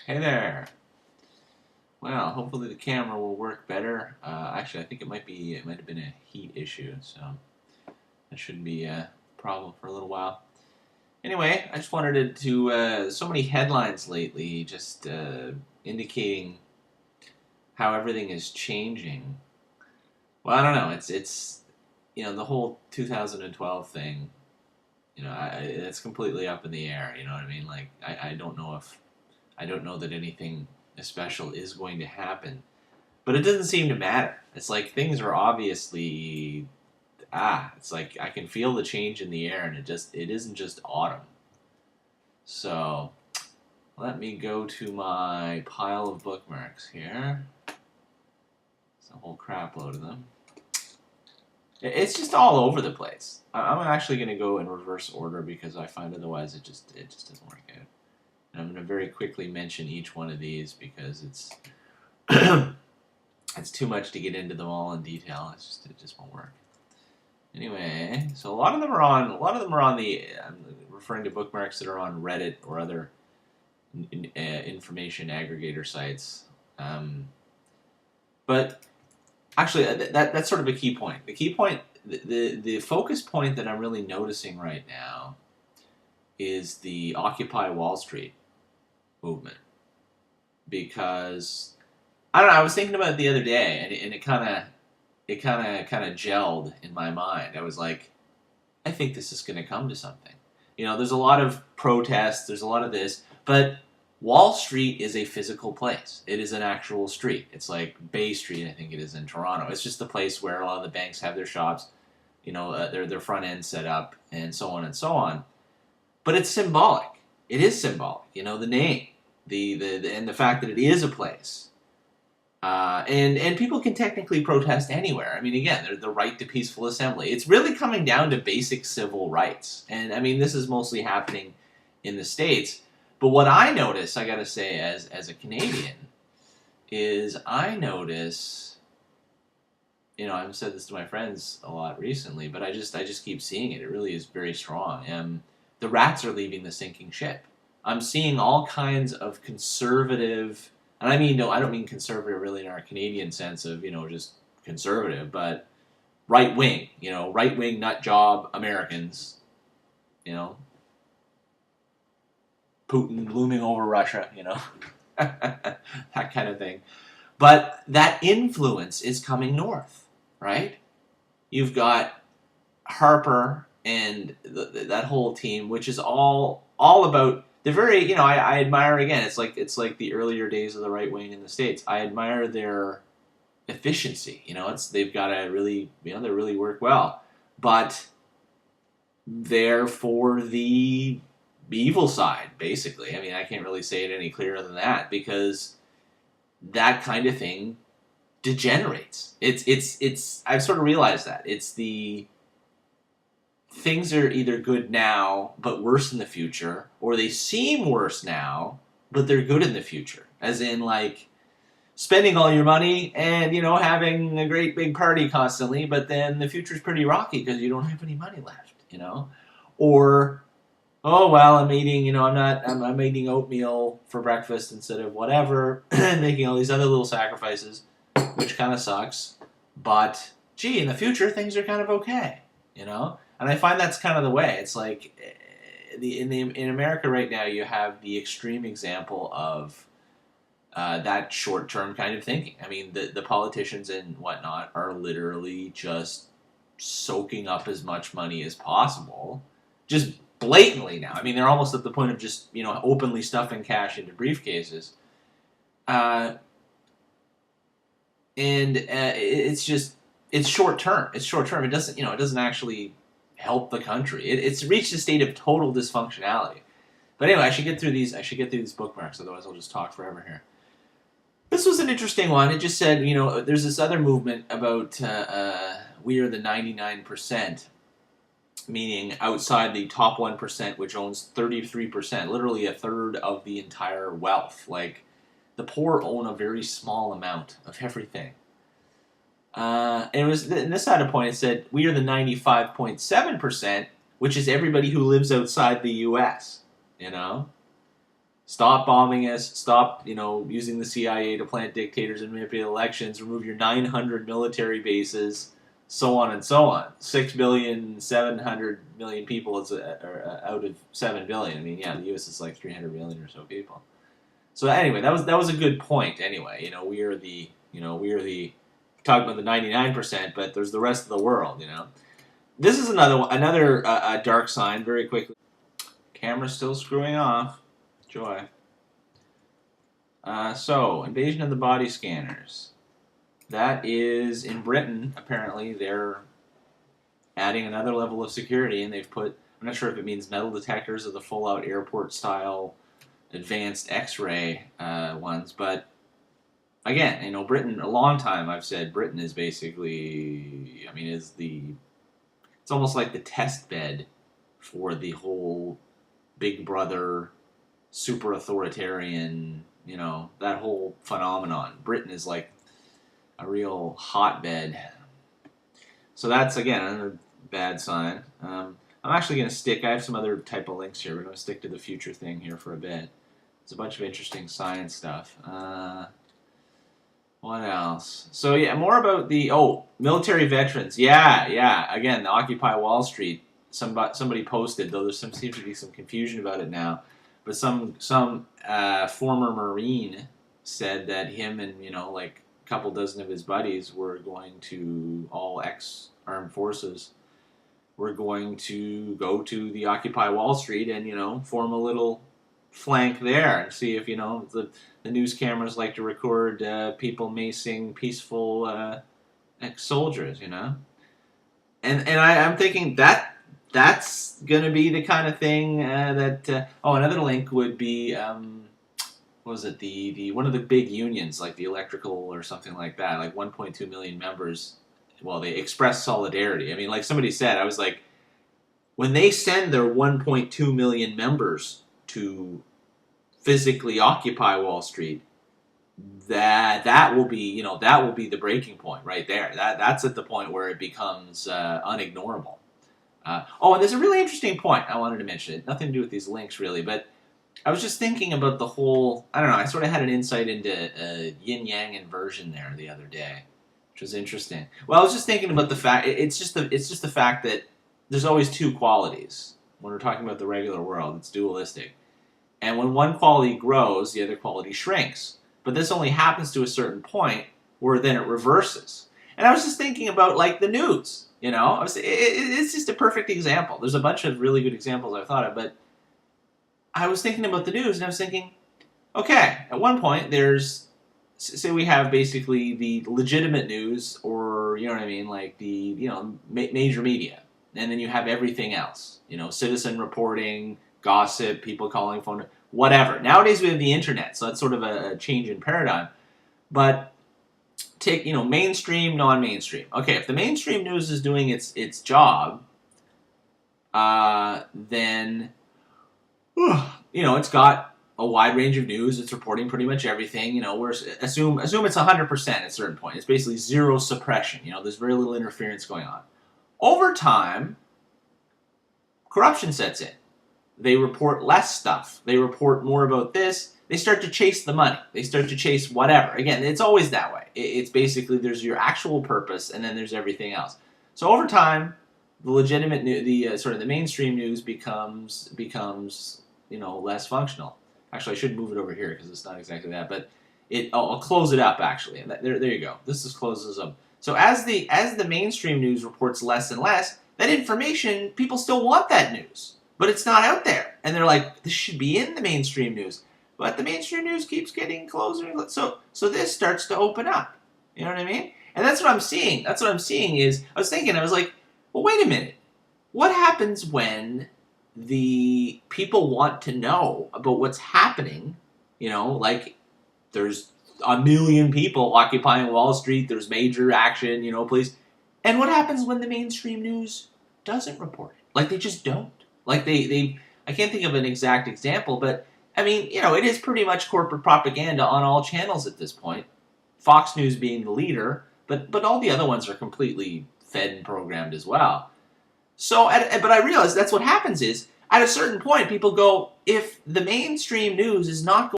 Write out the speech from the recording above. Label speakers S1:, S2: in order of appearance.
S1: Hey there. Well, hopefully the camera will work better. Actually, I think it might have been a heat issue, so that shouldn't be a problem for a little while. Anyway, I just wanted so many headlines lately, just indicating how everything is changing. Well, I don't know. It's the whole 2012 thing. It's completely up in the air. You know what I mean? Like, I don't know that anything special is going to happen. But it doesn't seem to matter. It's like things are obviously it's like I can feel the change in the air and it isn't just autumn. So let me go to my pile of bookmarks here. It's a whole crap load of them. It's just all over the place. I'm actually going to go in reverse order because I find otherwise it just doesn't work out. And I'm going to very quickly mention each one of these because it's it's too much to get into them all in detail. It just won't work. Anyway, so a lot of them are on the. I'm referring to bookmarks that are on Reddit or other information aggregator sites. But actually, that's sort of a key point. The key point, the focus point that I'm really noticing right now, is the Occupy Wall Street movement, because I don't know. I was thinking about it the other day, and it kind of gelled in my mind. I was like, I think this is going to come to something. There's a lot of protests. There's a lot of this, but Wall Street is a physical place. It is an actual street. It's like Bay Street, I think it is in Toronto. It's just the place where a lot of the banks have their shops. Their front end set up, and so on and so on. But it's symbolic. It is symbolic. The name, and the fact that it is a place. And people can technically protest anywhere. I mean, again, the right to peaceful assembly. It's really coming down to basic civil rights. And I mean, this is mostly happening in the States. But what I notice, I gotta say, as a Canadian, is I notice, I've said this to my friends a lot recently, but I just keep seeing it. It really is very strong. The rats are leaving the sinking ship. I'm seeing all kinds of conservative. And I don't mean conservative really in our Canadian sense of, just conservative, but right wing, right wing nut job Americans, Putin looming over Russia, that kind of thing. But that influence is coming north, right? You've got Harper and that whole team, which is all about. They're very, I admire, again, it's like the earlier days of the right wing in the States. I admire their efficiency. They've got to really, they really work well. But they're for the evil side, basically. I mean, I can't really say it any clearer than that, because that kind of thing degenerates. I've sort of realized that. It's things are either good now but worse in the future, or they seem worse now but they're good in the future. As in, like, spending all your money and, having a great big party constantly, but then the future's pretty rocky because you don't have any money left, Or, oh, well, I'm eating, I'm eating oatmeal for breakfast instead of whatever, and making all these other little sacrifices, which kind of sucks. But, gee, in the future, things are kind of okay, And I find that's kind of the way. It's like in America right now, you have the extreme example of that short-term kind of thinking. I mean, the politicians and whatnot are literally just soaking up as much money as possible, just blatantly now. I mean, they're almost at the point of just openly stuffing cash into briefcases, and it's short term. It's short term. It doesn't actually help the country. It's reached a state of total dysfunctionality. But anyway, I should get through these bookmarks, otherwise I'll just talk forever here. This was an interesting one. It just said, there's this other movement about we are the 99%, meaning outside the top 1%, which owns 33%, literally a third of the entire wealth. Like, the poor own a very small amount of everything. And this had a point. It said, we are the 95.7%, which is everybody who lives outside the U.S., Stop bombing us. Stop, using the CIA to plant dictators and manipulate elections. Remove your 900 military bases, so on and so on. 6,700,000,000 people is out of 7 billion. I mean, yeah, the U.S. is like 300 million or so people. So anyway, that was a good point. Anyway, we are the talking about the 99%, but there's the rest of the world. This is another dark sign. Very quickly, camera's still screwing off. Joy. So, invasion of the body scanners. That is in Britain. Apparently, they're adding another level of security, and they've put. I'm not sure if it means metal detectors or the full-out airport-style advanced X-ray ones, but again, Britain. A long time I've said Britain is basically. I mean, it's almost like the test bed for the whole Big Brother, super authoritarian, that whole phenomenon. Britain is like a real hotbed. So that's, again, another bad sign. I'm actually going to stick, I have some other type of links here. We're going to stick to the future thing here for a bit. There's a bunch of interesting science stuff. What else? So, yeah, more about the, military veterans. Yeah. Again, the Occupy Wall Street. Somebody posted, though there seems to be some confusion about it now, but some former Marine said that him and, like a couple dozen of his buddies were going to, all ex-armed forces, were going to go to the Occupy Wall Street and, form a little flank there and see if, the news cameras like to record people macing peaceful ex-soldiers, And I'm thinking that's going to be the kind of thing that... another link would be, what was it, the one of the big unions, like the electrical or something like that, like 1.2 million members, well, they express solidarity. I mean, like somebody said, I was like, when they send their 1.2 million members to physically occupy Wall Street, that will be, that will be the breaking point right there. That's at the point where it becomes unignorable. And there's a really interesting point I wanted to mention. Nothing to do with these links, really, but I was just thinking about the whole... I don't know, I sort of had an insight into yin-yang inversion there the other day, which was interesting. Well, I was just thinking about the fact... It's just the fact that there's always two qualities. When we're talking about the regular world, it's dualistic. And when one quality grows, the other quality shrinks. But this only happens to a certain point where then it reverses. And I was just thinking about, like, the news. It's just a perfect example. There's a bunch of really good examples I've thought of, but I was thinking about the news, and I was thinking, okay, at one point there's, say we have basically the legitimate news, or, like the, major media, and then you have everything else, citizen reporting, gossip, people calling phone, whatever. Nowadays we have the internet, so that's sort of a change in paradigm, but take, mainstream, non-mainstream. Okay, if the mainstream news is doing its job, then, it's got a wide range of news. It's reporting pretty much everything. Assume it's 100% at a certain point. It's basically zero suppression. There's very little interference going on. Over time, corruption sets in. They report less stuff. They report more about this. They start to chase the money. They start to chase whatever. Again, it's always that way. It's basically there's your actual purpose, and then there's everything else. So over time, the legitimate, the mainstream news becomes less functional. Actually, I should move it over here because it's not exactly that. But I'll close it up actually. There you go. This closes up. So as the mainstream news reports less and less, that information, people still want that news, but it's not out there, and they're like, this should be in the mainstream news. But the mainstream news keeps getting closer. So this starts to open up. You know what I mean? And that's what I'm seeing. That's what I'm seeing is, I was like, well, wait a minute. What happens when the people want to know about what's happening? Like there's a million people occupying Wall Street. There's major action, police. And what happens when the mainstream news doesn't report it? Like they just don't. Like they I can't think of an exact example, but I mean, it is pretty much corporate propaganda on all channels at this point. Fox News being the leader, but all the other ones are completely fed and programmed as well. So, but I realize that's what happens is, at a certain point, people go, if the mainstream news is not